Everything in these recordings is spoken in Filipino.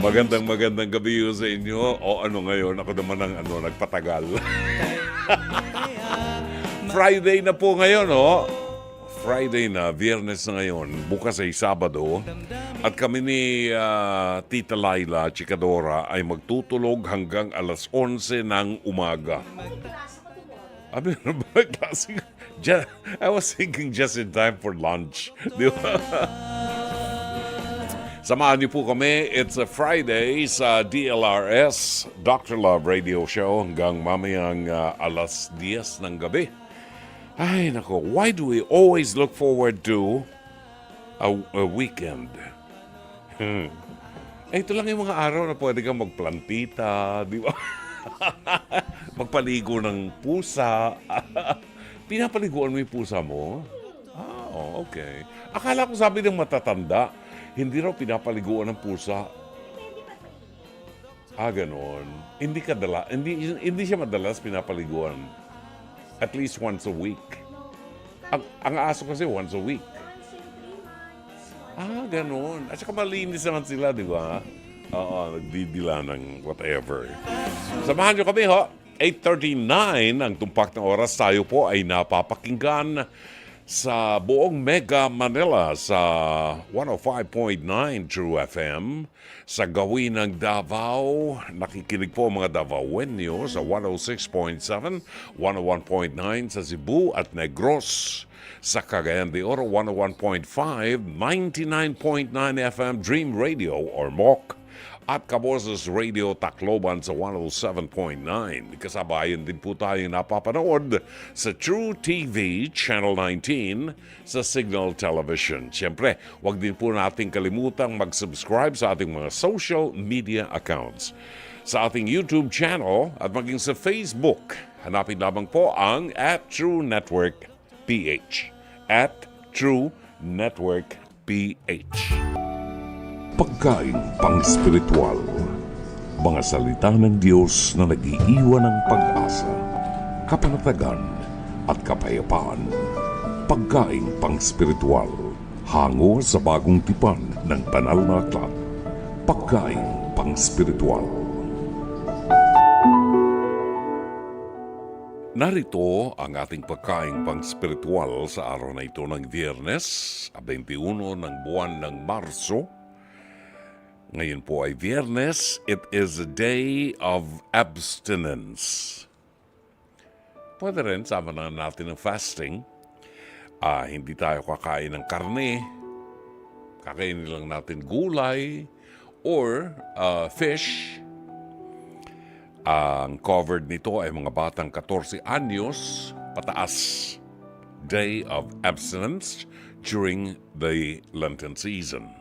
Magandang gabi ho sa inyo. O ano ngayon, ako naman ang nagpatagal. Friday na po ngayon, oh. Friday na, Biyernes na ngayon. Bukas ay Sabado. At kami ni Tita Laila Chikadora ay magtutulog hanggang alas 11 ng umaga. Abi, ano ba? I was thinking just in time for lunch. Di ba? Samahan niyo po kami. It's a Friday sa DLRS, Dr. Love Radio Show hanggang mamayang alas 10 ng gabi. Ay, nako, why do we always look forward to a weekend? Ito lang yung mga araw na pwede kang magplantita, di ba? Magpaligo ng pusa. Pinapaliguan mo yung pusa mo? Okay. Akala ko sabi ng matatanda, hindi raw pinapaliguan ng pusa. Ganon. Hindi siya madalas pinapaliguan. At least once a week. Ang aso kasi once a week. Ganon. At saka malinis naman sila, di ba? Nagdidila ng whatever. Samahan nyo kami, ho. 8:39 ang tumpak na oras. Tayo po ay napapakinggan sa buong Mega Manila sa 105.9 True FM. Sa gawin ng Davao, nakikinig po mga Davaoenyo sa 106.7, 101.9 sa Cebu at Negros. Sa Cagayan de Oro, 101.5, 99.9 FM Dream Radio or MOC. At Cabosas Radio Tacloban sa 107.9. Kasabayan din po tayong napapanood sa True TV Channel 19 sa Signal Television. Siyempre, wag din po natin kalimutang mag-subscribe sa ating mga social media accounts. Sa ating YouTube channel at maging sa Facebook, hanapin lamang po ang @TrueNetworkPH. @TrueNetworkPH. Pagkain pang-spiritual. Mga salita ng Diyos na nag-iiwan ng pag-asa, kapanatagan at kapayapaan. Pagkain pang-spiritual. Hango sa bagong tipan ng banal na aklat. Pagkain pang-spiritual. Narito ang ating pagkain pang-spiritual sa araw na ito ng Biyernes, 21 ng buwan ng Marso. Ngayon po ay Biyernes. It is a day of abstinence. Pwede rin, sama na natin ng fasting. Hindi tayo kakain ng karne. Kakainin lang natin gulay or fish. Ang covered nito ay mga batang 14 anyos pataas. Day of abstinence during the Lenten season.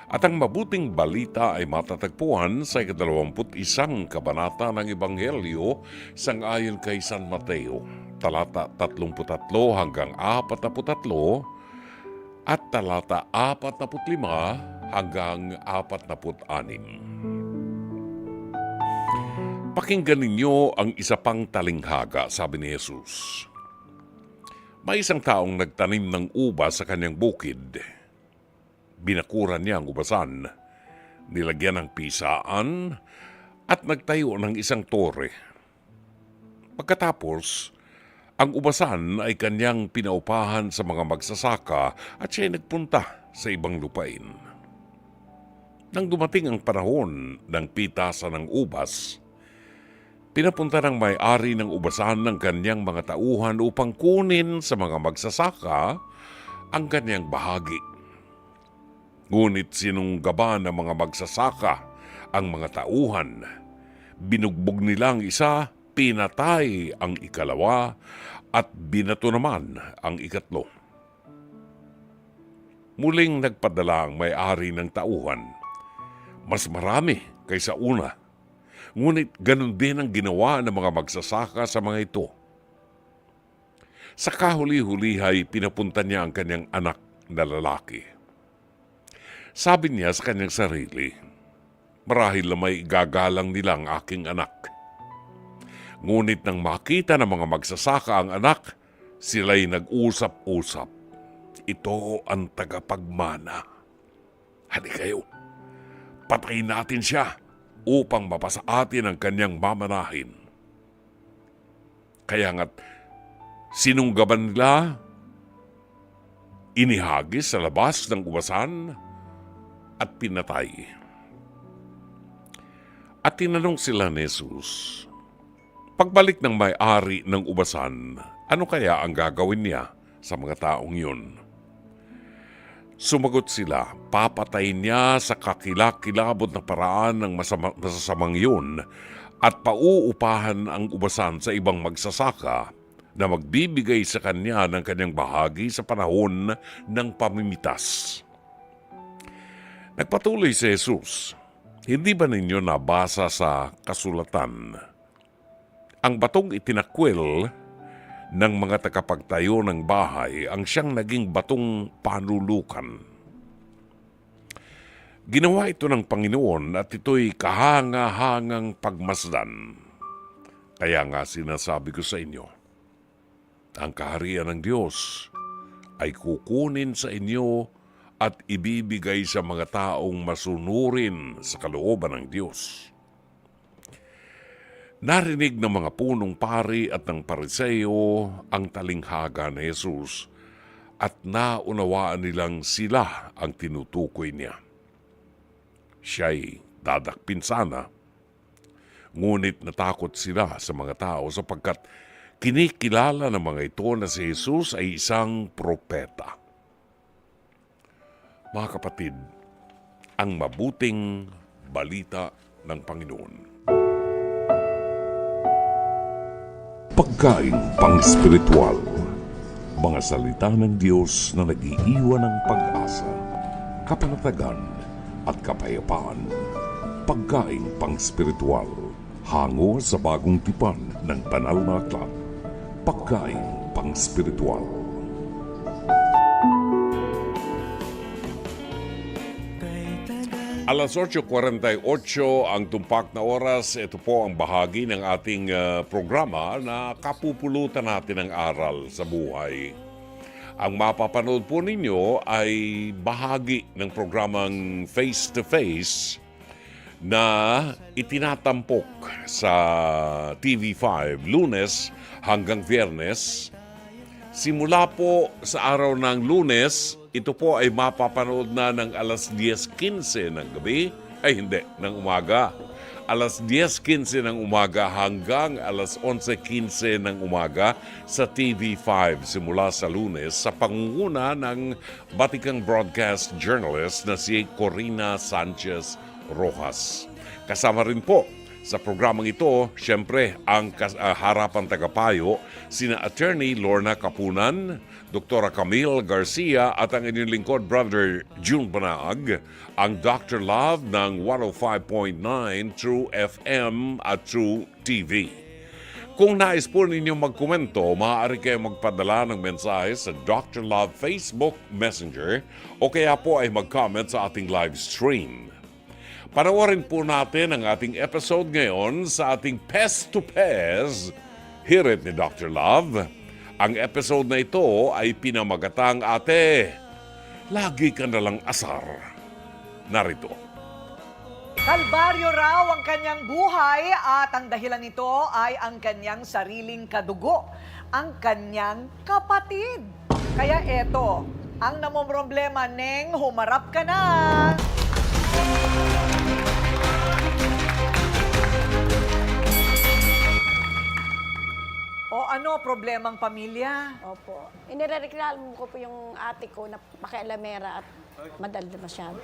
At ang mabuting balita ay matatagpuan sa 21 kabanata ng Ebanghelyo sangayon kay San Mateo, talata 33 hanggang 43 at talata 45 hanggang 46. Pakinggan ninyo ang isa pang talinghaga, sabi ni Jesus. May isang taong nagtanim ng ubas sa kanyang bukid. Binakuran niya ang ubasan, nilagyan ng pisaan at nagtayo ng isang tore. Pagkatapos, ang ubasan ay kanyang pinaupahan sa mga magsasaka at siya ay nagpunta sa ibang lupain. Nang dumating ang panahon ng pitasan ng ubas, pinapunta ng may-ari ng ubasan ng kanyang mga tauhan upang kunin sa mga magsasaka ang kanyang bahagi. Ngunit sinunggaban ng mga magsasaka ang mga tauhan. Binugbog nila ang isa, pinatay ang ikalawa, at binato naman ang ikatlo. Muling nagpadala ang may-ari ng tauhan. Mas marami kaysa una. Ngunit ganun din ang ginawa ng mga magsasaka sa mga ito. Sa kahuli-hulihay, pinapunta niya ang kanyang anak na lalaki. Sabi niya sa kanyang sarili, marahil na may gagalang nila ang aking anak. Ngunit nang makita ng mga magsasaka ang anak, sila'y nag-usap-usap. Ito ang tagapagmana. Halika kayo. patayin natin siya upang mapasa atin ang kanyang mamanahin. Kaya nga't sinunggaban nila, inihagis sa labas ng ubasan at pinatay. At tinanong sila ni Jesus, pagbalik ng may-ari ng ubasan, ano kaya ang gagawin niya sa mga taong yun? Sumagot sila, papatayin niya sa kakilakilabot na paraan ng masasamang yun at pauupahan ang ubasan sa ibang magsasaka na magbibigay sa kanya ng kanyang bahagi sa panahon ng pamimitas. Nagpatuloy si Jesus, hindi ba ninyo nabasa sa kasulatan? Ang batong itinakwil ng mga tagapagtayo ng bahay ang siyang naging batong panulukan. Ginawa ito ng Panginoon at ito'y kahanga-hangang pagmasdan. Kaya nga sinasabi ko sa inyo, ang kaharian ng Diyos ay kukunin sa inyo at ibibigay sa mga taong masunurin sa kalooban ng Diyos. Narinig ng mga punong pari at ng pariseo ang talinghaga ni Jesus at naunawaan nilang sila ang tinutukoy niya. Siya'y dadakpin sana, ngunit natakot sila sa mga tao sapagkat kinikilala ng mga ito na si Jesus ay isang propeta. Mga kapatid, ang mabuting balita ng Panginoon. Pagkaing pang-spiritual, mga salita ng Diyos na nag-iiwan ng pag-asa, kapanatagan at kapayapaan. Pagkaing pang-spiritual, hango sa bagong tipan ng banal na aklat. Pagkaing pang-spiritual. Alas 8:48 ang tumpak na oras. Ito po ang bahagi ng ating programa na kapupulutan natin ng aral sa buhay. Ang mapapanood po ninyo ay bahagi ng programang Face to Face na itinatampok sa TV5 Lunes hanggang Biyernes. Simula po sa araw ng Lunes, ito po ay mapapanood na ng alas 10:15 ng gabi, ay hindi, ng umaga. Alas 10:15 ng umaga hanggang alas 11:15 ng umaga sa TV5 simula sa Lunes sa pangunguna ng batikang broadcast journalist na si Corina Sanchez Rojas. Kasama rin po sa programang ito, siyempre, ang harapan tagapayo, sina Attorney Lorna Kapunan, Dr. Camille Garcia at ang inyong lingkod, Brother June Banaag, ang Dr. Love ng 105.9 True FM at True TV. Kung nais po ninyo magkomento, maaari kayo magpadala ng mensahe sa Dr. Love Facebook Messenger o kaya po ay mag-comment sa ating live stream. Panoorin po natin ang ating episode ngayon sa ating Pest to Pez, Hirit ni Dr. Love. Ang episode na ito ay pinamagatang Ate, Lagi Ka Nalang Asar. Narito. Kalbaryo raw ang kanyang buhay at ang dahilan nito ay ang kanyang sariling kadugo, ang kanyang kapatid. Kaya eto, ang namomroblema, Neng, humarap ka na! O ano, problemang pamilya? Opo. Inirereklamo ko po yung ate ko na pakialamera at madaldal masyado.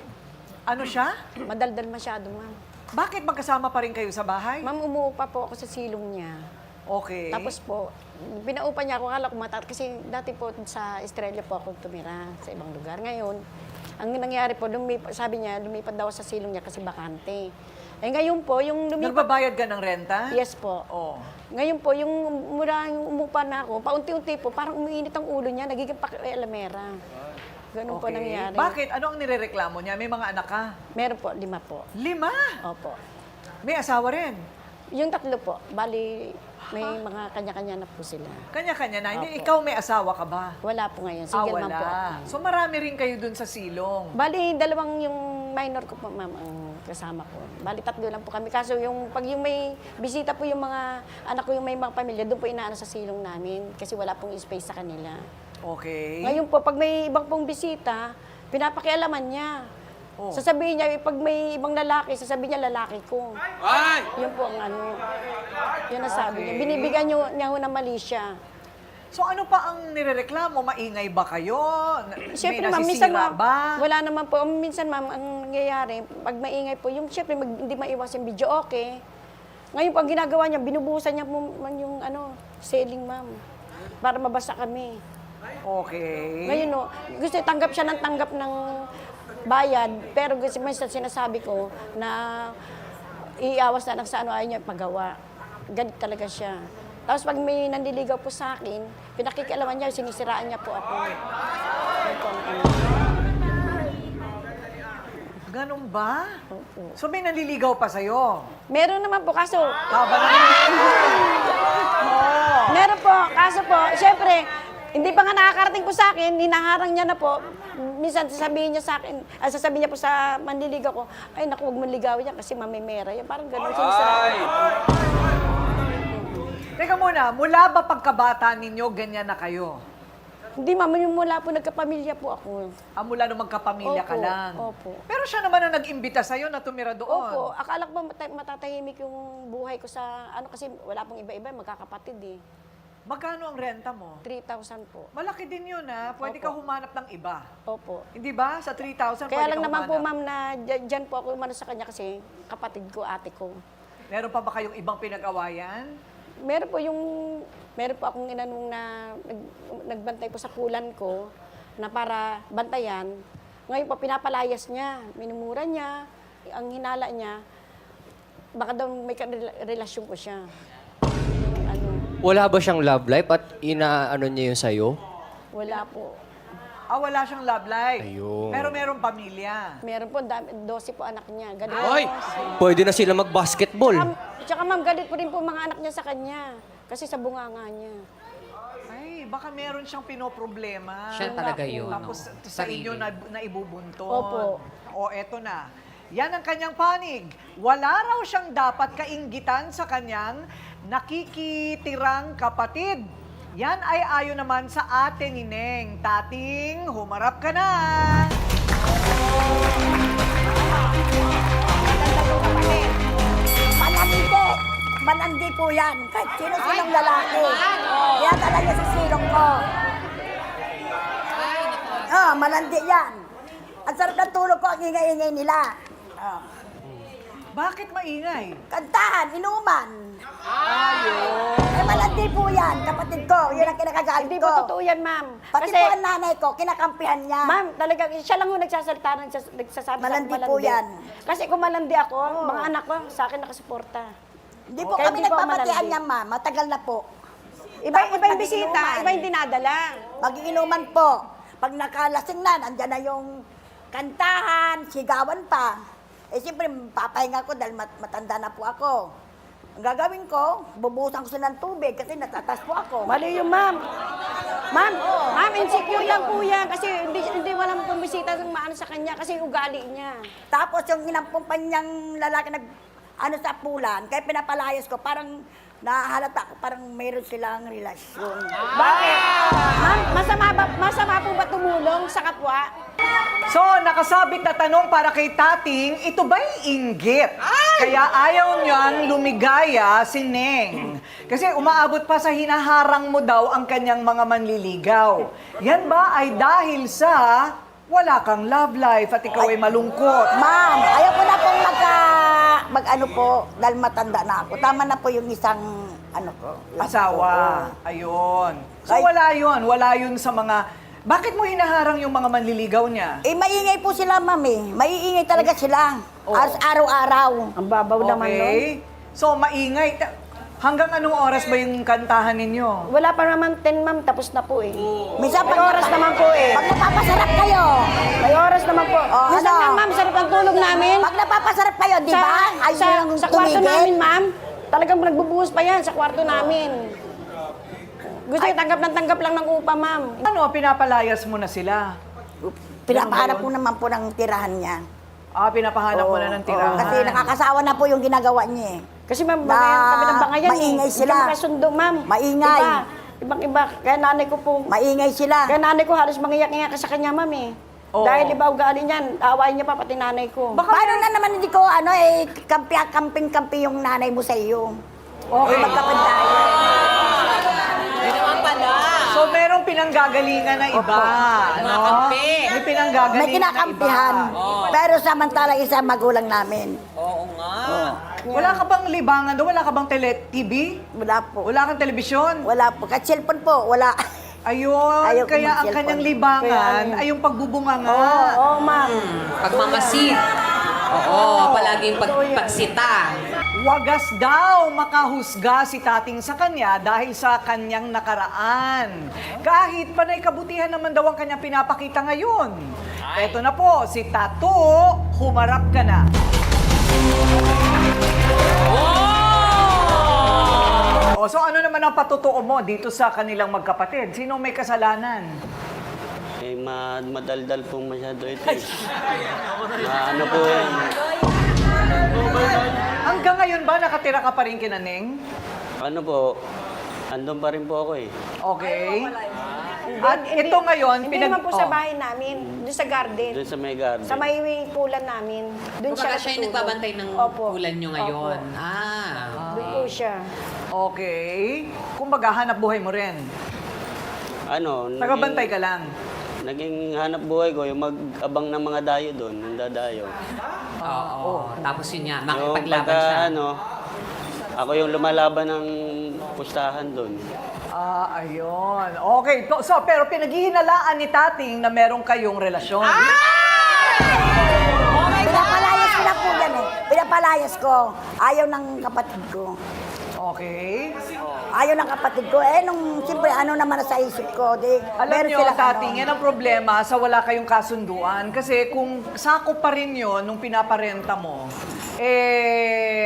Ano siya? Madaldal masyado, ma'am. Bakit magkasama pa rin kayo sa bahay? Ma'am, umuupa po ako sa silong niya. Okay. Tapos po, pinaupa niya ako, akala ko mataas. Kasi dati po sa Australia po ako tumira sa ibang lugar. Ngayon, ang nangyari po, sabi niya, lumipat daw sa silong niya kasi bakante. Eh ngayon po, yung lumipat... Nagbabayad ka ng renta? Yes po. Oh. Ngayon po, yung mula yung umupa na ako, paunti-unti po, parang umiinit ang ulo niya, nagiging pakialamera. Ganun po nangyari. Bakit? Ano ang nirereklamo niya? May mga anak ka? Meron po, 5 po. 5? Opo. May asawa rin? Yung 3 po, bali may mga kanya-kanya na po sila. Kanya-kanya na. Hindi, Opo. ikaw may asawa ka ba? Wala po ngayon, single mom po ako. So marami rin kayo dun sa silong. Bali, 2 yung minor ko po, ma'am, ang kasama ko. Bali, 3 lang po kami. Kaso pag yung may bisita po yung mga anak ko, yung may mga pamilya, doon po inaano sa silong namin kasi wala pong space sa kanila. Okay. Ngayon po, pag may ibang pong bisita, pinapakialaman niya. Oh. Sasabihin niya, pag may ibang lalaki, sasabihin niya lalaki ko. Ay! Yun po ang ano. Yun ang sabi niya. Binibigyan niya ho ng mali siya. So ano pa ang nirereklamo? Maingay ba kayo? Siyempre, May ma'am, minsan nasisira ma'am, ba? wala naman po. Minsan, ma'am, ang nangyayari, pag maingay po, yung siyempre, hindi maiwas yung video okay. Ngayon, pag ginagawa niya, binubuhusan niya po yung ceiling, ma'am, para mabasa kami. Okay. Ngayon, no, gusto tanggap siya ng tanggap ng bayad, pero gusto minsan sinasabi ko na iiawas na lang sa ayaw niya pagawa. Galit talaga siya. Tapos pag may nandiligaw po sa akin, pinakikialaman niya, sinisiraan niya po ako. Yun po ang ano. Ganun ba? Opo. So may naliligaw pa sa'yo? Meron naman po, kaso, Haba na meron po, kaso po, syempre, hindi pa nga nakakarating po sa akin, hinaharang niya na po. Minsan sasabihin niya sa akin, sasabihin niya po sa manliligaw ko, ay naku, huwag manligaw yan kasi mamimera yan. Parang gano'n sinisiraan. Teka muna, mula ba pagkabata ninyo, ganyan na kayo? Hindi, ma'am, yung mula po, nagkapamilya po ako. Mula nung magkapamilya ka Opo, lang? opo. Pero siya naman ang nag-imbita sa'yo na tumira doon? Opo, akala ko ba matatahimik yung buhay ko sa, kasi wala pong iba-iba, magkakapatid eh. Magkano ang renta mo? 3,000 po. Malaki din yun Pwede ka Opo. humanap ng iba. Opo. Hindi ba? Sa 3,000 Kaya pwede lang ka naman po, humanap. ma'am, na dyan po ako umano sa kanya kasi kapatid ko, ate ko. Meron pa ba kayong ibang pinag-awayan? Meron po akong inanong na nagbantay po sa kulan ko na para bantayan. Ngayon po, pinapalayas niya, minumura niya, ang hinala niya, baka daw may relasyon ko siya. Ano, Wala ba siyang love life at inaano niya yun sa'yo? wala po. Wala siyang love life. Ayun. Pero merong pamilya. Meron po, 12 po anak niya. Galit. Hoy! Pwede na sila mag-basketball. Tsaka ma'am, galit po rin po mga anak niya sa kanya. Kasi sa bunganga niya. Ay, baka meron siyang pinoproblema. Siya talaga yun. Tapos no? sa Sarili. inyo na ibubunton. Opo. O, eto na. Yan ang kanyang panig. Wala raw siyang dapat kainggitan sa kanyang nakikitirang kapatid. Yan ay ayon naman sa ate ni Neng. Tating, humarap ka na. Manandi po yan. Kahit sino-sinong lalaki. Kaya talaga sa silong ko. Manandi yan. Ang sarap ng tulog ko, ang ingay-ingay nila. Bakit maingay? Kantahan, inuman. Manandi po yan, kapatid ko. Yun ang kinakagalit Hindi ko. po totoo yan, ma'am. Pati po ang nanay ko, kinakampihan niya. Ma'am, talagang siya lang yung nagsasalita, nagsasabi Malandi sa akin, po yan. Kasi kung malandi ako, mga anak ko, sa akin nakasuporta. Hindi po Kaya kami hindi po ako nagpapatian malandi. niya, ma'am. Matagal na po. Iba Tapos yung bisita, mag-inuman. iba yung dinadala. Mag-iinuman po. Pag nakalasing na, andyan na yung kantahan, sigawan pa. Eh, siyempre, papahinga ko dahil matanda na po ako. Ang gagawin ko, bubusan ko sila ng tubig kasi natatas po ako. Mali yung ma'am. Ma'am, insecure lang po yan kasi hindi walang bumisita ng maano sa kanya kasi ugali niya. Tapos yung inampumpan niyang lalaki sa pulan, kaya pinapalayas ko, parang nahalata ko, parang mayroon silang relasyon. Bakit? Ma'am, masama po ba tumulong sa kapwa? So, nakasabit na tanong para kay Tating, ito ba'y inggit? Kaya ayaw niyang lumigaya si Neng. Kasi umaabot pa sa hinaharang mo daw ang kanyang mga manliligaw. Yan ba ay dahil sa wala kang love life at ikaw ay malungkot? Ma'am, ayaw ko na pong mag-ano po, dahil matanda na ako. Tama na po yung isang, Asawa. Ayun. So, wala yun sa mga... Bakit mo hinaharang yung mga manliligaw niya? Eh, maingay po sila, ma'am eh. Maiingay talaga sila. Oo. Araw-araw. Ang babaw naman nun. Okay. So, maingay. Hanggang anong oras ba yung kantahan ninyo? Wala pa naman 10, ma'am, tapos na po eh. Minsan, May oras naman po eh. Pag napapasarap kayo. May oras naman po. Oh, Minsan ano? nga, ma'am, sarap ang tulog namin. Pag napapasarap kayo, di ba? Ayaw nyo lang sa kwarto tumigil. namin, ma'am. Talagang nagbubuhos pa yan sa kwarto namin. Gusto yung tanggap lang ng upa, ma'am. Ano, pinapalayas mo na sila? Pinapahanap po naman po ng tirahan niya. Pinapahanap mo na ng Oo, tirahan. kasi nakakasawa na po yung ginagawa niya eh. Kasi ma'am, bangayan kami ng bangayan maingay Hindi sila. kami kasundo, ma'am. Maingay. Iba, ibang-iba. Kaya nanay ko po, Maingay sila. kaya nanay ko halos mangiyak-iyak sa kanya, ma'am eh. Oo. Dahil iba ugali niyan, awayin niya pa pati nanay ko. Paano na naman hindi ko, kamping-kampi yung nanay mo sa iyo? Okay. Magkapad tayo. So, merong pinanggagalingan na iba. Ano? May pinanggagalingan May kinakampihan. na iba. Pero samantalang isa magulang namin. Wala ka bang libangan doon? Wala ka bang TV? Wala po. Wala kang telebisyon? Wala po. Kahit cellphone po, wala. Ayun, Ayaw ko kaya ang mag-cellphone. kanyang libangan ay yung pagbubunganga. Oo, ma'am. Pagmamasid. Oo, palaging pagsita. Wagas daw makahusga si tating sa kanya dahil sa kanyang nakaraan. Kahit panay kabutihan naman daw ang kanyang pinapakita ngayon. Eto na po, si Tato, humarap ka na. O, so ano naman ang patotoo mo dito sa kanilang magkapatid? Sino may kasalanan? Eh, madaldal po masyado ito. Ano po yan? Hanggang ngayon ba nakatira ka pa rin kina Neng? Ano po? Andun pa rin po ako eh. Okay. At ito ngayon, Hindi naman po sa bahay namin, doon sa garden. Doon sa may garden. Sa may pulan namin. Doon siya Kumbaga siya yung natutulog. nagbabantay ng Opo. ulan nyo ngayon. Opo. Doon po siya. Okay. Kumbaga, hanap buhay mo rin. Ano? Tagabantay ka lang. Naging hanap buhay ko yung mag-abang ng mga dayo doon, yung dadayo. Oo. Tapos yun nga, Yung makipaglaban pagka, siya. ako yung lumalaban ng pustahan doon. Ayun. Okay. So, pero pinaghihinalaan ni Tating na meron kayong relasyon. Pinapalayas ko na po yan eh. Pinapalayas ko. Ayaw ng kapatid ko. Okay. Ayaw ng kapatid ko. Siyempre, ano naman sa isip ko. Alam meron nyo, silang Tating, ano. yan ang problema sa wala kayong kasunduan. Kasi kung sakop pa rin yun nung pinaparenta mo,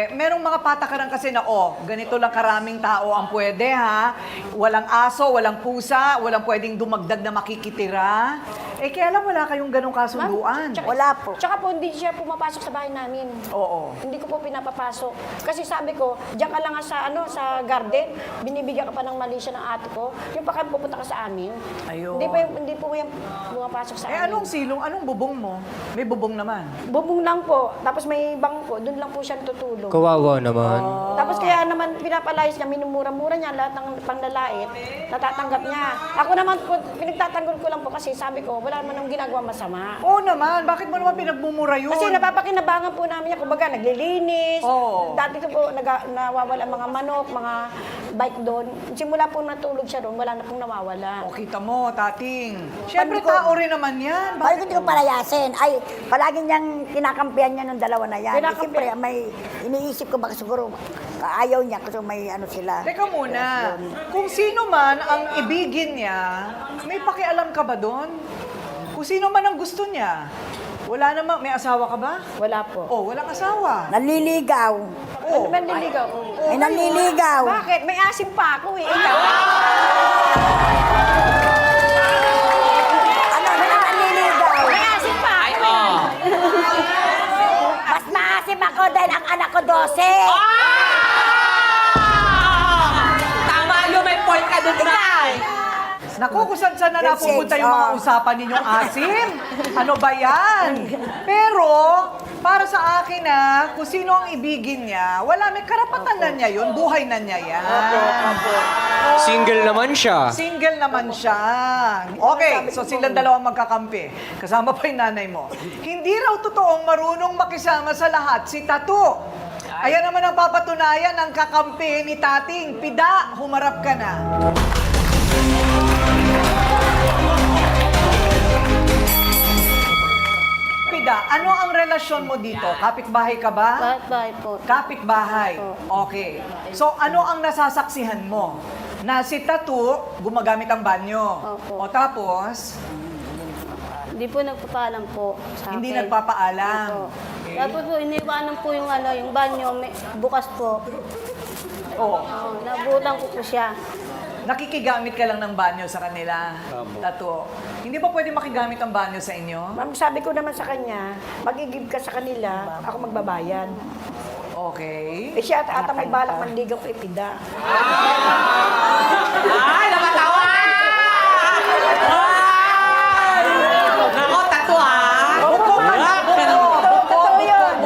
merong mga patakaran kasi na, ganito lang karaming tao ang pwede, ha? Walang aso, walang pusa, walang pwedeng dumagdag na makikitira. Kaya lang wala kayong ganong kasunduan. Wala po. Tsaka po, hindi siya pumapasok sa bahay namin. Oo. Hindi ko po pinapapasok. Kasi sabi ko, diyan ka lang nga sa garden, binibigyan ka pa ng mali siya ng ate ko, yung pa kayo pupunta ka sa amin. Ayun. Hindi po yan pumapasok sa amin. Anong silong, anong bubong mo? May bubong naman. Bubong lang po, tapos may bangko, doon lang po siya tutulog. Kawawa naman. Tapos kaya naman pinapalayas niya, minumura-mura niya lahat ng panlalait, natatanggap niya. Ako naman po, pinagtatanggol ko lang po kasi sabi ko, wala naman akong ginagawa masama. Oo naman, bakit mo naman pinagmumura yun? Kasi napapakinabangan po namin niya, kumbaga naglilinis. Oo. Dati ko po nawawala mga manok, mga bike doon. Simula po natulog siya doon, wala na pong nawawala. O, kita mo, Tating. Siyempre, Pag ko- tao rin naman yan. Bakit hindi ko palayasin? Ay, palagi niyang kinakampihan niya ng dalawa na yan. Siyempre, may iniisip ko baka siguro ayaw niya kasi may ano sila. Teka muna, kung sino man ang ibigin niya, may pakialam ka ba doon? Kung sino man ang gusto niya, wala namang, may asawa ka ba? Wala po. Oh, walang asawa. Naliligaw. Ano ba nililigaw? May naliligaw. Bakit? May asim pa ako eh. Ikaw? Ano na naliligaw? May asim pa Ay, ako eh. Mas maasim ako dahil ang anak ko 12. Tama yun, may point ka dun, Nay. Naku, kung saan na Yes, napupunta yes, yung mga oh. usapan ninyong asim. Ano ba yan? Pero, para sa akin kung sino ang ibigin niya, wala, may karapatan na niya yun, buhay na niya yan. Single naman siya. Single naman siya. Okay, so silang dalawang magkakampi. Kasama pa yung nanay mo. Hindi raw totoong marunong makisama sa lahat si Tato. Ayan naman ang papatunayan ng kakampi ni Tating. Pida, humarap ka na. Pida, ano ang relasyon mo dito? Kapitbahay ka ba? Bye po. Kapitbahay. Okay. So, ano ang nasasaksihan mo? Na si Tato gumagamit ang banyo. Opo. O tapos, Hindi po nagpapaalam po sa hindi akin. nagpapaalam. Opo. Okay. Tapos po, iniwanan po yung banyo, bukas po. Oh. Nabutan ko po siya. Nakikigamit ka lang ng banyo sa kanila. Tato. Hindi ba pwede makigamit ang banyo sa inyo? Ma'am, sabi ko naman sa kanya, mag-i-give ka sa kanila, ako magbabayad. Okay. Eh siya ata may balak manligaw kay Pida. Ay, nakatawa! Nako, tato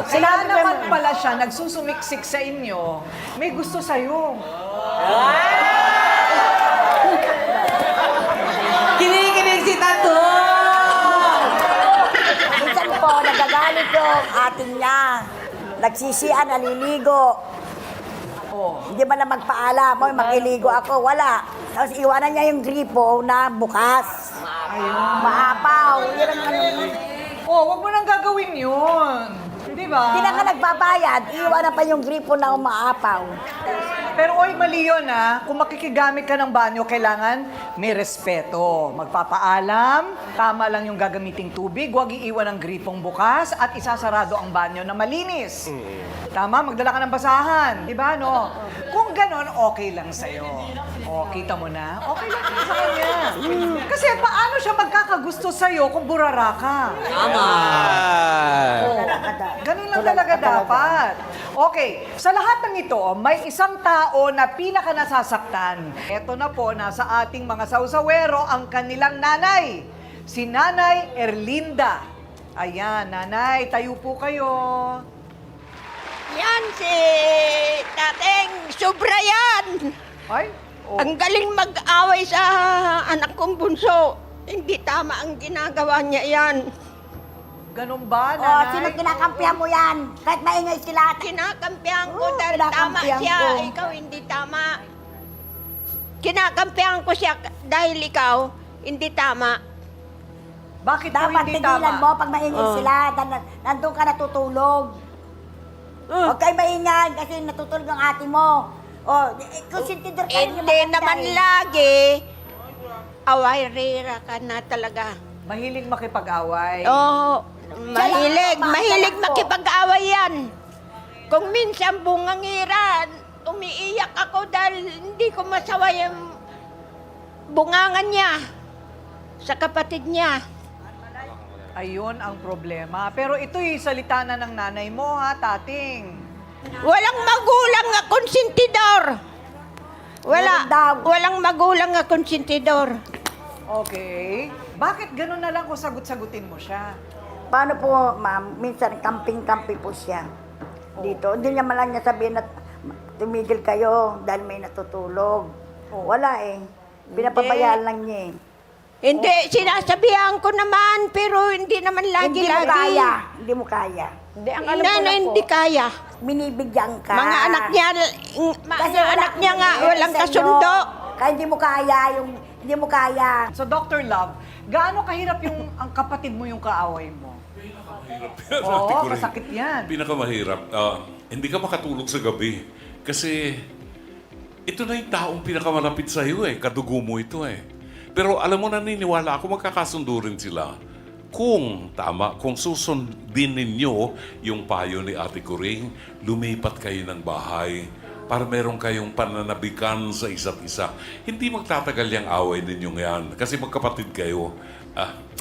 Sila naman pala siya, nagsusumiksik sa inyo, may gusto sa'yo. Kinikinig si Tato! Minsan po, nagagalit yung atin niya. Nagsisian, naliligo. Oh. Hindi man na magpaalam, "Oy, makiligo ako." Wala. Tapos iwanan niya yung gripo na bukas. Maapaw. Yan ang ano. Oh, wag mo nang gagawin yun. Di ba? Hindi na nga nagbabayad, iwanan pa yung gripo na umaapaw. Pero oy, mali yun ha. Kung makikigamit ka ng banyo, kailangan may respeto. Magpapaalam, tama lang yung gagamiting tubig, huwag iiwan ang gripong bukas at isasarado ang banyo na malinis. Tama, magdala ka ng basahan. Di ba, no? Kung ganon, okay lang sa'yo. O, kita mo na? Okay lang sa kanya. Kasi paano siya magkakagusto sa'yo kung burara ka? Ganun lang talaga dapat. Okay, sa lahat ng ito, may isang tao na pinaka nasasaktan. Ito na po, nasa ating mga sausawero ang kanilang nanay. Si Nanay Erlinda. Ayan, Nanay, tayo po kayo. Yan si dating sobra yan. Ay, oh. Ang galing mag-away sa anak kong bunso. Hindi tama ang ginagawa niya yan. Ganun ba, O, Nanay? sino kinakampihan mo yan? Kahit maingay sila. Kinakampihan ko Oo, dahil tama kinakampihan siya. ko. Ikaw hindi tama. Kinakampihan ko siya dahil ikaw hindi tama. Bakit po Dapat hindi tigilan tama? mo pag maingay sila. Nandun ka natutulog. Huwag kayo maingay kasi natutulog ang ate mo. O, kung sintidor kayo, Hindi naman lagi. Away-rira ka na talaga. Mahilig makipag-away. Oo, mahilig. Siya lang, Mahilig ko. makipag-away yan. Kung minsan bungangiran, umiiyak ako dahil hindi ko masawa yung bungangan niya sa kapatid niya. Ayun ang problema. Pero ito'y salita na ng nanay mo, ha, tating. Walang magulang nga konsentidor. Meron daw. Walang magulang nga konsentidor. Okay. Bakit ganun na lang kung sagot-sagutin mo siya? Paano po, ma'am? Minsan camping-camping po siya. Dito. Hindi niya man lang niya sabihin na tumigil kayo dahil may natutulog. Wala eh. Pinapabayaan lang niya eh. Hindi, sinasabihan ko naman, pero hindi naman Hindi mo lagi-lagi. kaya. Hindi mo kaya. Hindi, ang alam ko Hindi, lang po. hindi kaya. Binibigyan ka. Mga anak niya, Kasi mga anak niya nga, nangyayari walang sa inyo. kasundo. Kaya hindi mo kaya yung... Hindi mo kaya. So, Dr. Love, gaano kahirap yung ang kapatid mo yung kaaway mo? Oo, Ate Cory, masakit yan. Pinakamahirap. Hindi ka makatulog sa gabi. Kasi ito na yung taong pinakamalapit sa iyo eh. Kadugo mo ito eh. Pero alam mo, naniniwala ako magkakasundo rin sila. Kung tama, kung susundin ninyo yung payo ni Ate Cory, lumipat kayo ng bahay para meron kayong pananabikan sa isa't isa. Hindi magtatagal yung away ninyong yan. Kasi magkapatid kayo,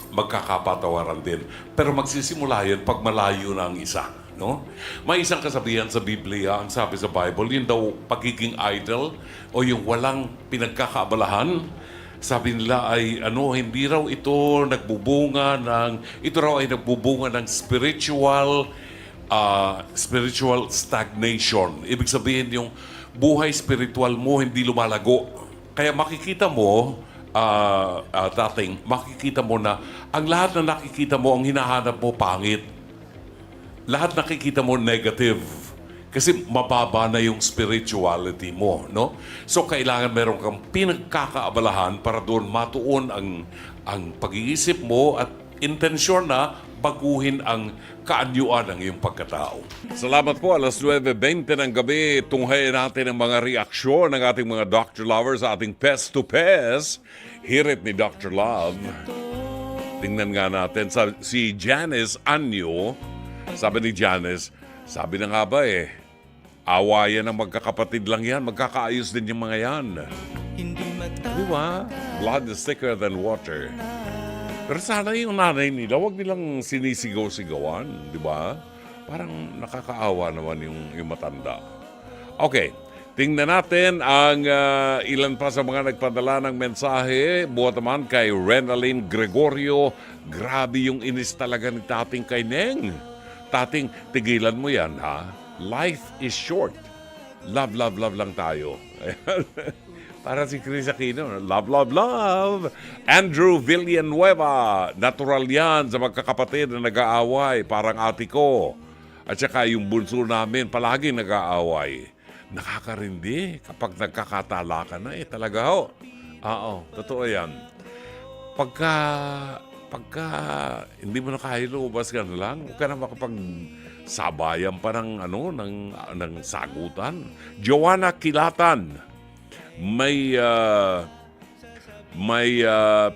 magkakapatawaran din. Pero magsisimula yan pag malayo na ang isa. No? May isang kasabihan sa Biblia, ang sabi sa Bible, yun daw pagiging idle o yung walang pinagkakaabalahan. Sabi nila ay hindi raw ito nagbubunga ng spiritual stagnation. Ibig sabihin yung buhay spiritual mo hindi lumalago. Kaya makikita mo, makikita mo na ang lahat na nakikita mo, ang hinahanap mo pangit. Lahat nakikita mo negative. Kasi mababa na yung spirituality mo, no? So, kailangan meron kang pinagkakaabalahan para doon matuon ang pag-iisip mo at intensyon na baguhin ang kaanyuan ng iyong pagkatao. Salamat po. 9:20 ng gabi, tunghayin natin ang mga reaksyon ng ating mga Dr. Lovers sa ating Pest to Pest. Hirit ni Dr. Love. Tingnan nga natin. Si Janice Anyo, sabi ni Janice, sabi na nga ba awayan ng magkakapatid lang yan, magkakaayos din yung mga yan. Di ba? Blood is thicker than water. Pero sana yung nanay nila, wag nilang sinisigaw-sigawan, di ba? Parang nakakaawa naman yung matanda. Okay, tingnan natin ang ilan pa sa mga nagpadala ng mensahe. Buhat naman kay Renaline Gregorio. Grabe yung inis talaga ni Tating kay Neng. Tating, tigilan mo yan, ha? Life is short. Love, love, love lang tayo. Para si Chris Aquino, love, love, love. Andrew Villanueva, natural yan sa magkakapatid na nag-aaway, parang ate ko. At saka yung bunso namin, palaging nag-aaway. Nakakarindi kapag nagkakatalakan na talaga ho. Oo, totoo yan. Pagka hindi mo na kaya lumabas ka na lang, huwag ka na makapagsabayan pa ng sagutan. Joanna Kilatan, may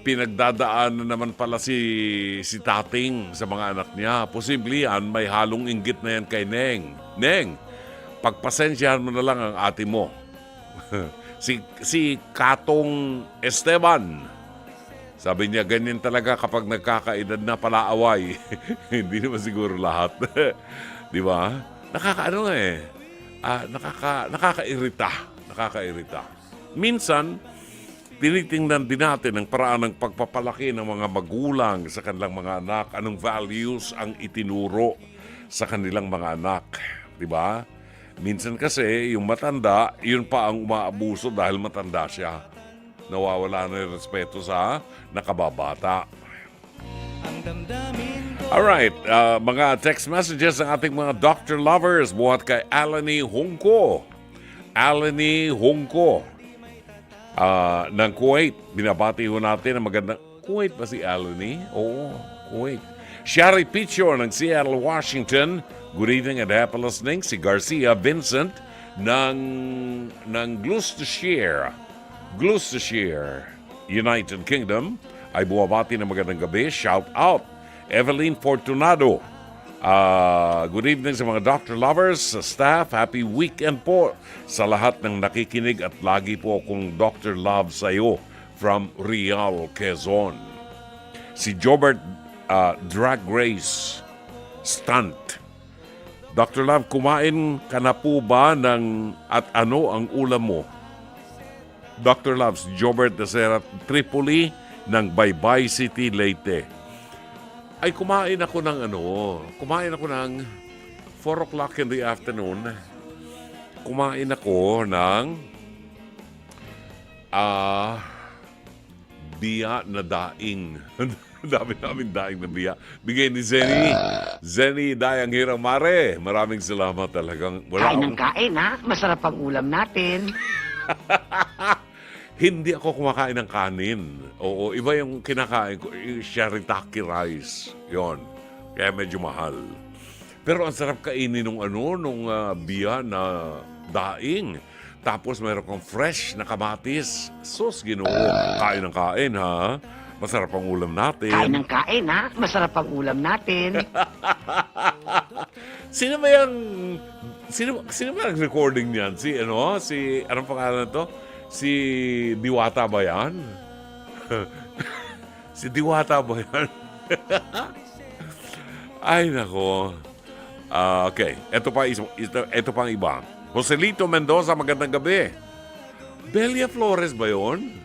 pinagdadaan na naman pala si Tating sa mga anak niya. Posible yan, may halong inggit na yan kay Neng. Neng, pagpasensyahan mo na lang ang ate mo. si Katong Esteban, sabi niya, ganyan talaga kapag nagkakaedad na palaaway. Hindi naman siguro lahat. Di ba? Nakakairita. Minsan, tinitingnan din natin ang paraan ng pagpapalaki ng mga magulang sa kanilang mga anak, anong values ang itinuro sa kanilang mga anak. Di ba? Minsan kasi, yung matanda, yun pa ang umaabuso dahil matanda siya. Nawawala na yung respeto sa nakababata. Alright, mga text messages ng ating mga doctor lovers buhat kay Alani Hongko. Alani Hongko ng Kuwait. Binabati ho natin ang magandang... Kuwait ba si Alani? Oo, Kuwait. Shari Picho ng Seattle, Washington. Good evening and happy listening. Si Garcia Vincent ng Gloucestershire, United Kingdom. Ay buwabati ng magandang gabi. Shout out. Evelyn Fortunado. Good evening sa mga doctor lovers, sa staff. Happy weekend po sa lahat ng nakikinig at lagi po akong Dr. Love sa iyo from Real, Quezon. Si Jobert Drag Race Stunt. Dr. Love, kumain ka na po ba at ano ang ulam mo? Dr. Love, si Jobert Desera Tripoli ng Baybay City, Leyte. Ay kumain ako ng 4 o'clock in the afternoon. Kumain ako ng biya na daing. Dami namin daing na biya. Bigay ni Zenny Dayang Hiramare. Maraming salamat talagang. Kain ng kain, ha? Masarap ang ulam natin. Hindi ako kumakain ng kanin. Oo, iba yung kinakain ko. Yung shirataki rice. Yon. Kaya medyo mahal. Pero ang sarap kainin nung biya na daing. Tapos mayroon kang fresh na kamatis. Sus, Ginoo. Kain ng kain, ha? Masarap ang ulam natin. Kain ng kain, ha? Masarap ang ulam natin. Sino ba nag-recording niyan? Anong pangalan to? Si Diwata ba yan? Si Diwata ba yan? Ay, nako. Okay. Ito pa ang iba. Joselito Mendoza, magandang gabi. Belia Flores ba yun?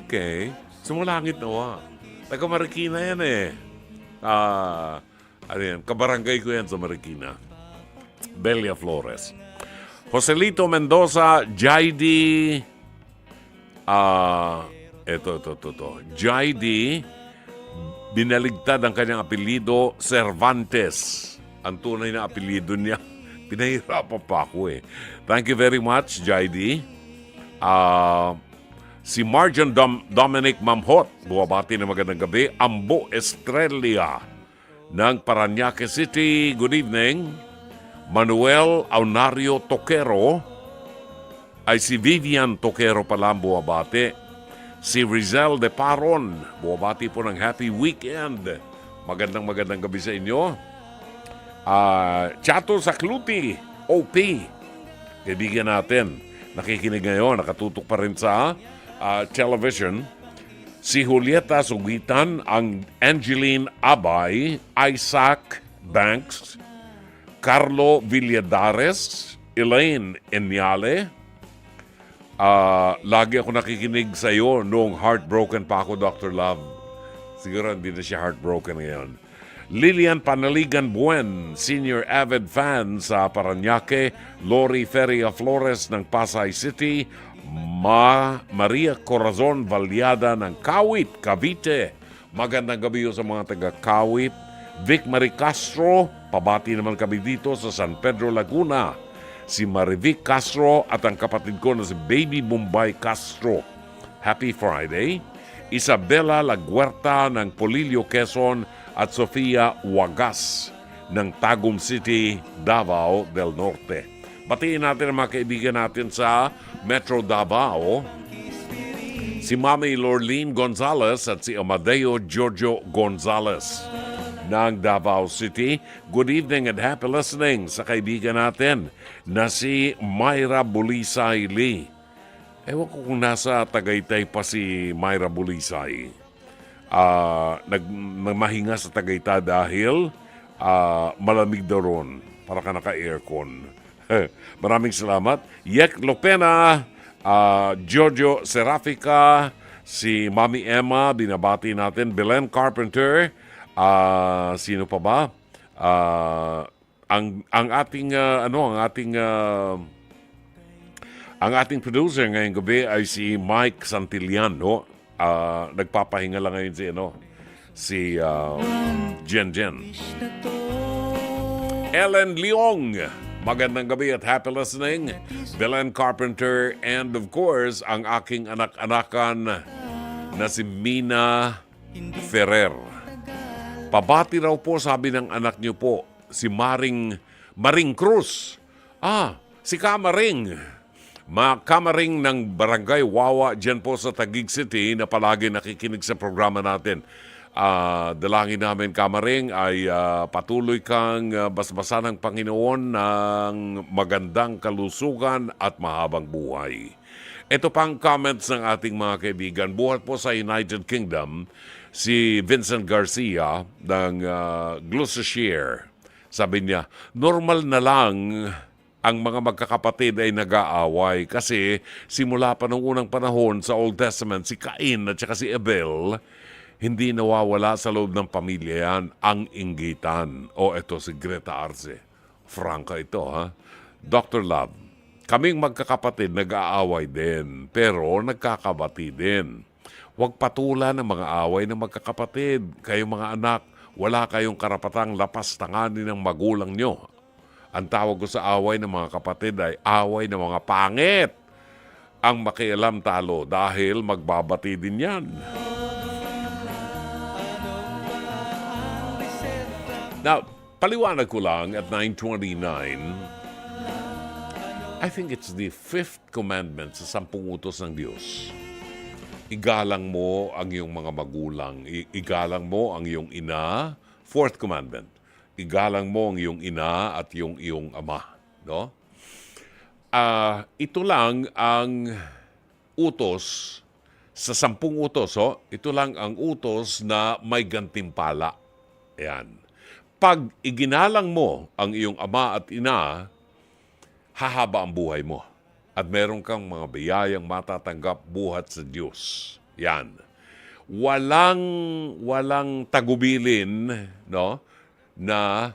Okay. Sumulangit na Taga Marikina yan eh. Kabarangay ko yan sa Marikina. Belia Flores. Joselito Mendoza, Jaidi, Jaidi, binaligtad ang kanyang apelido, Cervantes. Ang tunay na apelido niya. Pinahirapan pa ako eh. Thank you very much, Jaidi. Si Marjan Dominic Mamhot, buwabati na magandang gabi. Ambo Estrella ng Parañaque City, good evening. Manuel Aunario Toquero, ay si Vivian Toquero pala ang buwabati. Si Rizal de Paron, buwabati po ng happy weekend. Magandang gabi sa inyo. Chato Sakluti, OP, kaibigan natin. Nakikinig ngayon, nakatutok pa rin sa Television. Si Julieta Sugitan, ang Angeline Abay, Isaac Banks, Carlo Villadares, Elaine Enyale. Lagi ako nakikinig sa iyo noong heartbroken pa ako, Dr. Love. Siguro hindi na siya heartbroken ngayon. Lilian Panaligan Buen, senior avid fan sa Paranaque. Lori Feria Flores ng Pasay City. Maria Corazon Valyada ng Kawit, Cavite. Magandang gabi sa mga taga Kawit. Vic Marie Castro, pabati naman kami dito sa San Pedro, Laguna. Si Marivic Castro at ang kapatid ko na si Baby Bombay Castro. Happy Friday. Isabela Laguerta ng Polillo, Quezon at Sofia Wagas ng Tagum City, Davao del Norte. Batiin natin ang mga kaibigan natin sa Metro Davao. Si Mami Lorleen Gonzalez at si Amadeo Giorgio Gonzalez ng Davao City. Good evening and happy listening sa kaibigan natin na si Myra Bulisay Lee. Ewan ko kung nasa Tagaytay pa si Myra Bulisay. Nagmahinga sa Tagaytay dahil malamig daw ron. Para ka naka-aircon. Maraming salamat. Yek Lopena, Giorgio Serafica, si Mami Emma, binabati natin. Belen Carpenter, sino pa ba? Ang ating producer ngayong gabi ay si Mike Santillan, no? Nagpapahinga lang ngayon si Jen. Ellen Leong, magandang gabi at happy listening. Belen Carpenter, and of course, ang aking anak-anakan na si Mina Ferrer. Pabati raw po, sabi ng anak niyo po, si Maring Cruz. Si Kamaring. Kamaring ng Barangay Wawa dyan po sa Taguig City na palagi nakikinig sa programa natin. Dalangin namin, Kamaring, ay patuloy kang basbasan ng Panginoon ng magandang kalusugan at mahabang buhay. Ito pang comments ng ating mga kaibigan. Buhat po sa United Kingdom, si Vincent Garcia ng Gloucestershire. Sabi niya, normal na lang ang mga magkakapatid ay nag-aaway kasi simula pa nung unang panahon sa Old Testament, si Cain at saka si Abel, hindi nawawala sa loob ng pamilya yan ang inggitan. Ito si Greta Arce. Franca ito, ha? Dr. Love, kaming magkakapatid nag-aaway din, pero nagkakabati din. Huwag patulan ng mga away ng magkakapatid. Kayong mga anak, wala kayong karapatang lapastanganin ng magulang nyo. Ang tawag ko sa away ng mga kapatid ay away ng mga pangit. Ang makialam talo dahil magbabati din yan. Now, paliwanag ko lang at 9:29, I think it's the 5th commandment sa 10 utos ng Diyos. Igalang mo ang iyong mga magulang. Igalang mo ang iyong ina. 4th commandment. Igalang mo ang iyong ina at yung iyong ama. No? Ito lang ang utos sa 10 utos. Ito lang ang utos na may gantimpala. Ayan. Pag iginalang mo ang iyong ama at ina, hahaba ang buhay mo. At meron kang mga biyayang matatanggap buhat sa Diyos. Yan. Walang tagubilin, no, na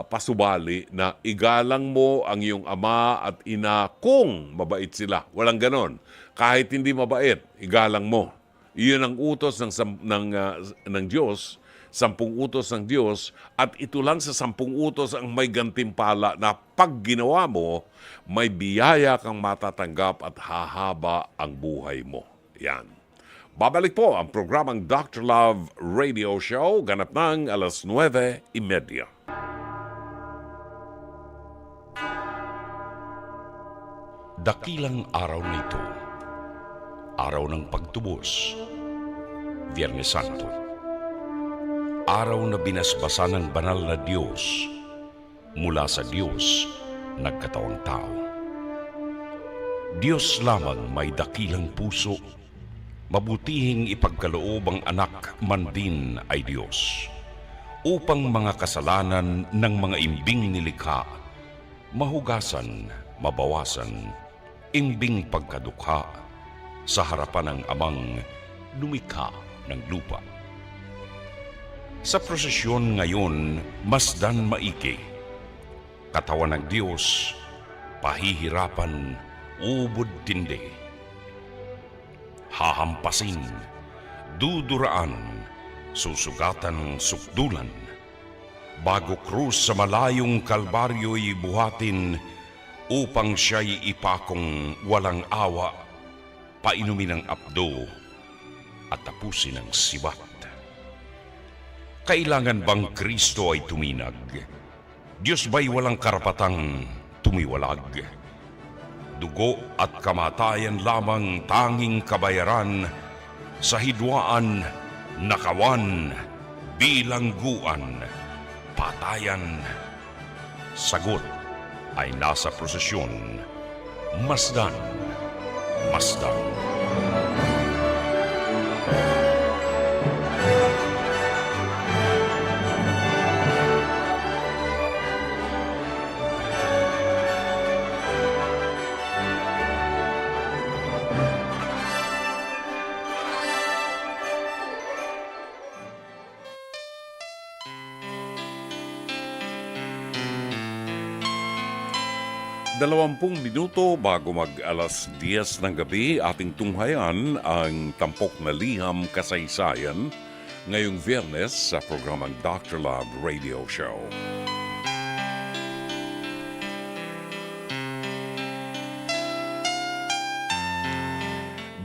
pasubali na igalang mo ang iyong ama at ina kung mabait sila. Walang ganon. Kahit hindi mabait, igalang mo. Iyon ang utos ng Diyos, 10 utos ng Diyos, at ito lang sa 10 utos ang may gantimpala na pag ginawa mo, may biyaya kang matatanggap at hahaba ang buhay mo. Yan. Babalik po ang programang Dr. Love Radio Show, ganap ng 9:30. Dakilang araw nito, araw ng pagtubos, Biyernes Santo. Araw na binasbasa ng banal na Diyos, mula sa Diyos, nagkatawang tao. Diyos lamang may dakilang puso, mabutihing ipagkaloob ang anak man din ay Diyos, upang mga kasalanan ng mga imbing nilikha, mahugasan, mabawasan, imbing pagkadukha, sa harapan ng Amang lumikha ng lupa. Sa prosesyon ngayon, masdan maiki, katawan ng Diyos, pahihirapan, ubod tindi. Hahampasin, duduraan, susugatan, sukdulan, bago krus sa malayong kalbaryo'y buhatin, upang siya'y ipakong walang awa, painumin ng apdo, at tapusin ang sibat. Kailangan bang Kristo ay tuminag? Diyos ba'y walang karapatang tumiwalag? Dugo at kamatayan lamang tanging kabayaran, sa hidwaan, nakawan, bilangguan, patayan. Sagot ay nasa prosesyon. Masdan, masdan. Dalawampung minuto bago mag-alas 10 ng gabi, ating tunghayan ang tampok na liham kasaysayan ngayong Biyernes sa programang Dr. Love Radio Show.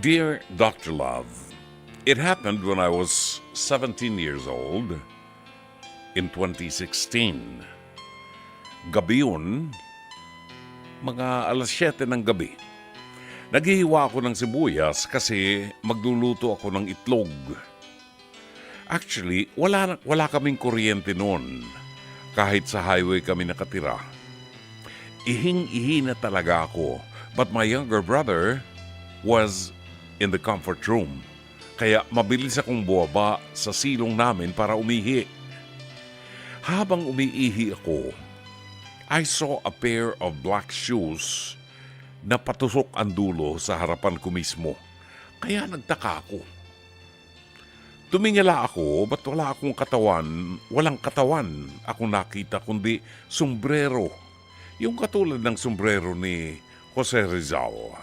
Dear Dr. Love, it happened when I was 17 years old in 2016. Gabi yun, mga alas 7 ng gabi. Naghihiwa ako ng sibuyas kasi magluluto ako ng itlog. Actually, wala kaming kuryente noon. Kahit sa highway kami nakatira. Ihing-ihi na talaga ako. But my younger brother was in the comfort room. Kaya mabilis akong buwaba sa silong namin para umihi. Habang umiihi ako, I saw a pair of black shoes na patusok ang dulo sa harapan ko mismo. Kaya nagtaka ako. Tumingala ako, ba't wala akong katawan? Walang katawan akong nakita kundi sombrero. Yung katulad ng sombrero ni Jose Rizal.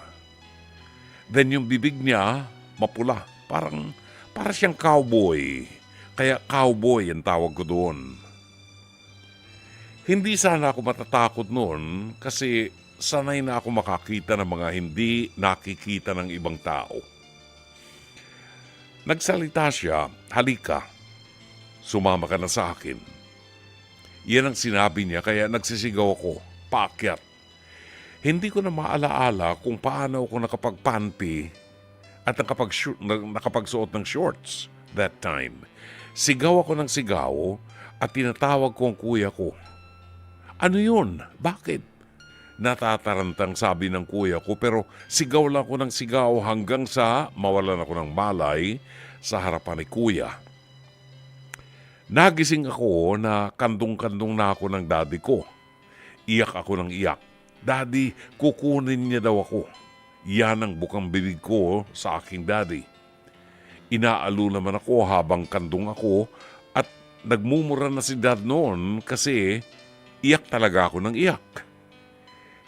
Then yung bibig niya, mapula. Para siyang cowboy. Kaya cowboy ang tawag ko doon. Hindi sana ako matatakot noon kasi sanay na ako makakita ng mga hindi nakikita ng ibang tao. Nagsalita siya, halika, sumama ka na sa akin. Yan ang sinabi niya kaya nagsisigaw ako, paakyat. Hindi ko na maalaala kung paano ako nakapagpanty at nakapagsuot ng shorts that time. Sigaw ako ng sigaw at tinatawag ko ang kuya ko. Ano yun? Bakit? Natatarantang sabi ng kuya ko pero sigaw lang ako ng sigaw hanggang sa mawalan ako ng malay sa harapan ni kuya. Nagising ako na kandong-kandong na ako ng daddy ko. Iyak ako ng iyak. Daddy, kukunin niya daw ako. Yan ang bukang bibig ko sa aking daddy. Inaalo naman ako habang kandong ako at nagmumura na si dad noon kasi iyak talaga ako ng iyak.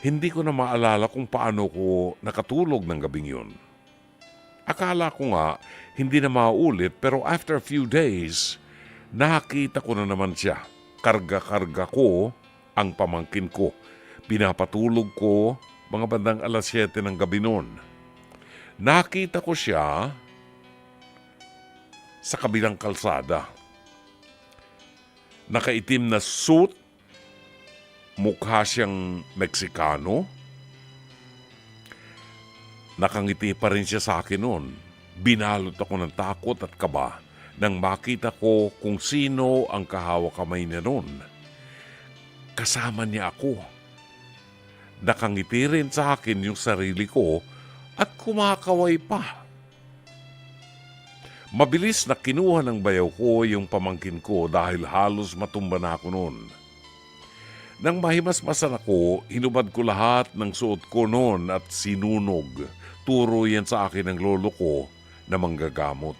Hindi ko na maalala kung paano ko nakatulog ng gabing yun. Akala ko nga hindi na maulit pero after a few days, nakita ko na naman siya. Karga-karga ko ang pamangkin ko. Pinapatulog ko mga bandang alas 7 ng gabi noon. Nakita ko siya sa kabilang kalsada. Nakaitim na suit, mukha siyang Meksikano. Nakangiti pa rin siya sa akin noon. Binalot ako ng takot at kaba nang makita ko kung sino ang kahawak kamay niya noon. Kasama niya ako. Nakangiti rin sa akin yung sarili ko at kumakaway pa. Mabilis na kinuha ng bayaw ko yung pamangkin ko dahil halos matumba na ako noon. Nang mahimasmasan ako, hinubad ko lahat ng suot ko noon at sinunog. Turo yan sa akin ng lolo ko na manggagamot.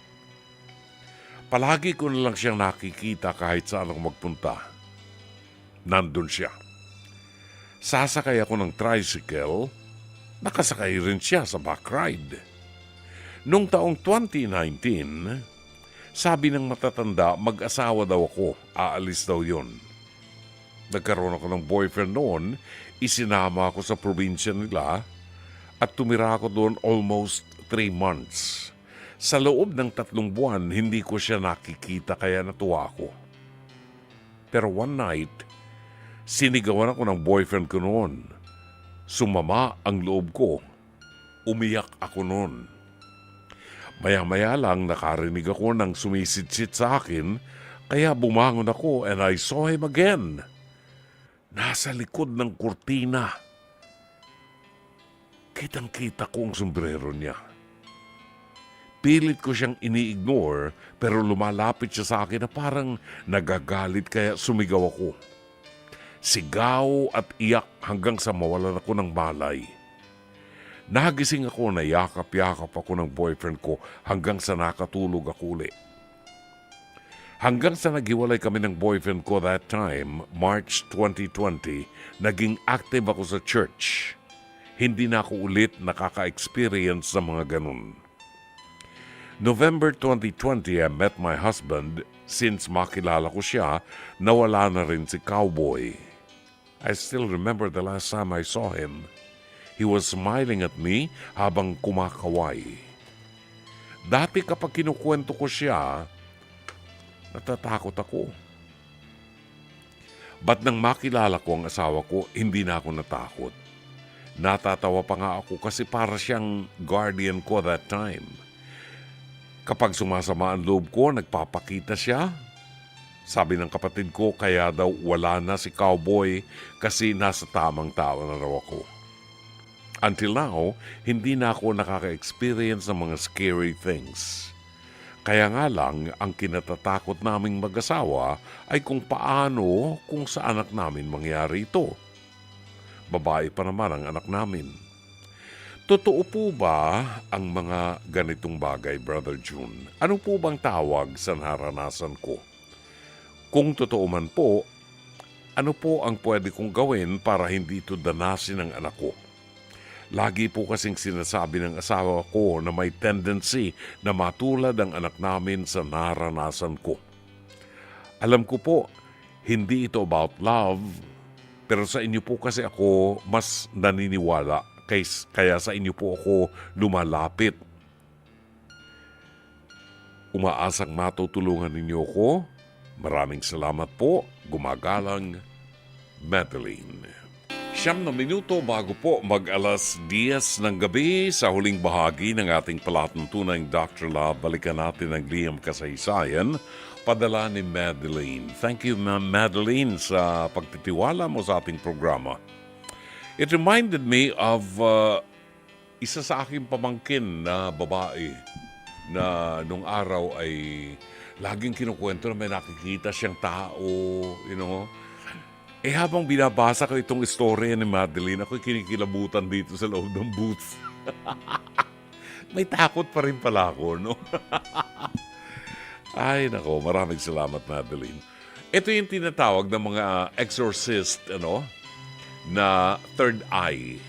Palagi ko na lang siyang nakikita kahit saan ako magpunta. Nandun siya. Sasakay ako ng tricycle, nakasakay rin siya sa back ride. Noong taong 2019, sabi ng matatanda, mag-asawa daw ako, aalis daw yon. Nagkaroon ako ng boyfriend noon, isinama ako sa probinsya nila at tumira ako doon almost 3 months. Sa loob ng 3 buwan, hindi ko siya nakikita kaya natuwa ako. Pero one night, sinigawan ako ng boyfriend ko noon. Sumama ang loob ko. Umiyak ako noon. Maya-maya lang nakarinig ako ng sumisit-sit sa akin, kaya bumangon ako and I saw him again. Nasa likod ng kurtina. Kitang-kita ko ang sombrero niya. Pilit ko siyang ini-ignore pero lumalapit siya sa akin na parang nagagalit kaya sumigaw ako. Sigaw at iyak hanggang sa mawalan ako ng malay. Nagising ako na yakap-yakap ako ng boyfriend ko hanggang sa nakatulog ako uli. Hanggang sa naghiwalay kami ng boyfriend ko that time, March 2020, naging active ako sa church. Hindi na ako ulit nakaka-experience sa mga ganun. November 2020, I met my husband. Since makilala ko siya, nawala na rin si Cowboy. I still remember the last time I saw him. He was smiling at me habang kumakaway. Dati kapag kinukwento ko siya, natatakot ako. But nang makilala ko ang asawa ko, hindi na ako natakot. Natatawa pa nga ako kasi para siyang guardian ko that time. Kapag sumasama ang loob ko, nagpapakita siya. Sabi ng kapatid ko, kaya daw wala na si Cowboy kasi nasa tamang tao na raw ako. Until now, hindi na ako nakaka-experience ng mga scary things. Kaya nga lang, ang kinatatakot naming mag-asawa ay kung paano kung sa anak namin mangyari ito. Babae pa naman ang anak namin. Totoo po ba ang mga ganitong bagay, Brother June? Ano po bang tawag sa naranasan ko? Kung totoo man po, ano po ang pwede kong gawin para hindi ito danasin ng anak ko? Lagi po kasing sinasabi ng asawa ko na may tendency na matulad ang anak namin sa naranasan ko. Alam ko po, hindi ito about love, pero sa inyo po kasi ako mas naniniwala, kaya sa inyo po ako lumalapit. Umaasang matutulungan ninyo ako. Maraming salamat po. Gumagalang, Madeline. 9 minuto bago po mag-alas 10 ng gabi sa huling bahagi ng ating palatuntunang Dr. Love. Balikan natin ang liham kasaysayan. Padala ni Madeline. Thank you, Ma'am Madeline, sa pagtitiwala mo sa ating programa. It reminded me of isa sa aking pamangkin na babae na nung araw ay laging kinukwento na may nakikita siyang tao, you know. Eh habang binabasa ko itong istorya ni Madeline, ako'y kinikilabutan dito sa loob ng booth. May takot pa rin pala ako, no? Ay, nako, maraming salamat, Madeline. Ito yung tinatawag ng mga exorcist, na third eye.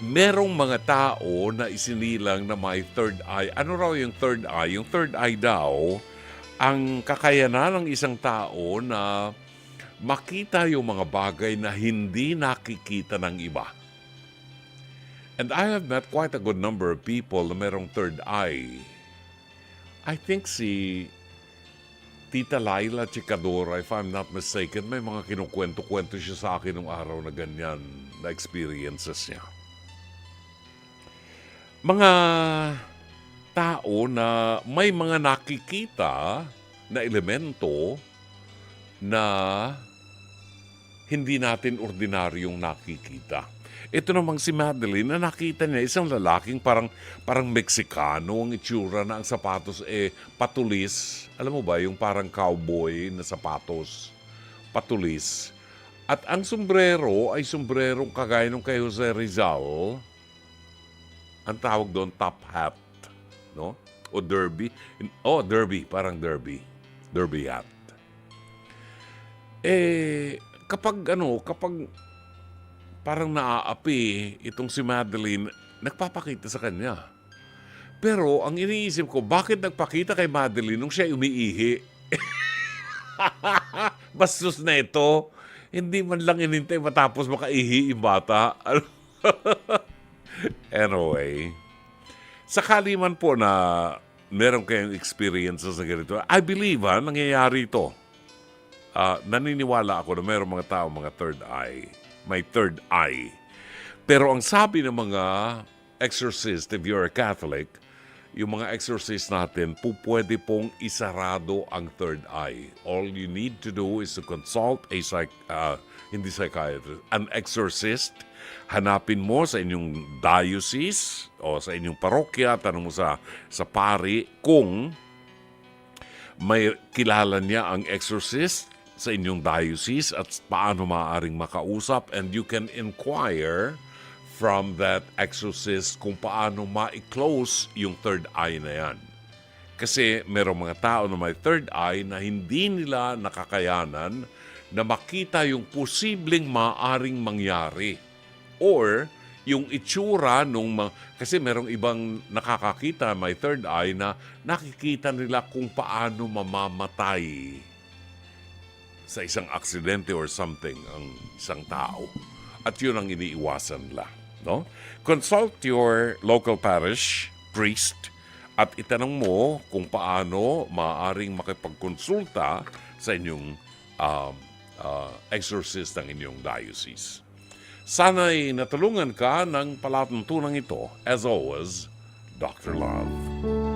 Merong mga tao na isinilang na may third eye. Ano raw yung third eye? Yung third eye daw, ang kakayanan ng isang tao na makita yung mga bagay na hindi nakikita ng iba. And I have met quite a good number of people na merong third eye. I think si Tita Laila Chicadora, if I'm not mistaken, may mga kinukwento-kwento siya sa akin nung araw na ganyan na experiences niya. Mga tao na may mga nakikita na elemento na hindi natin ordinaryong nakikita. Ito namang si Madeline na nakita niya isang lalaking parang Meksikano ang itsura na ang sapatos patulis. Alam mo ba, yung parang cowboy na sapatos, patulis. At ang sombrero ay sombrerong kagaya nung kay Jose Rizal. Ang tawag doon, top hat. No? O derby. Derby. Parang derby. Derby hat. Kapag parang naaapi itong si Madeline, nagpapakita sa kanya. Pero ang iniisip ko, bakit nagpakita kay Madeline nung siya umiihi? Bastos na ito. Hindi man lang inintay matapos makaihi yung bata. Anyway, sakali man po na meron kayong experiences na ganito, I believe nangyayari ito. Naniniwala ako na meron mga tao, mga third eye. May third eye. Pero ang sabi ng mga exorcist, if you're a Catholic, yung mga exorcist natin, pwede pong isarado ang third eye. All you need to do is to consult a psychiatrist, an exorcist. Hanapin mo sa inyong diocese o sa inyong parokya, tanong mo sa pari kung may kilala niya ang exorcist sa inyong diocese at paano maaaring makausap, and you can inquire from that exorcist kung paano ma-close yung third eye na yan. Kasi merong mga tao na may third eye na hindi nila nakakayanan na makita yung posibleng maaaring mangyari or yung itsura kasi merong ibang nakakakita may third eye na nakikita nila kung paano mamamatay sa isang aksidente or something ang isang tao. At yun ang iniiwasan nila. No? Consult your local parish priest at itanong mo kung paano maaaring makipagkonsulta sa inyong exorcist ng inyong diocese. Sana'y natulungan ka ng palatuntunan ito. As always, Dr. Love.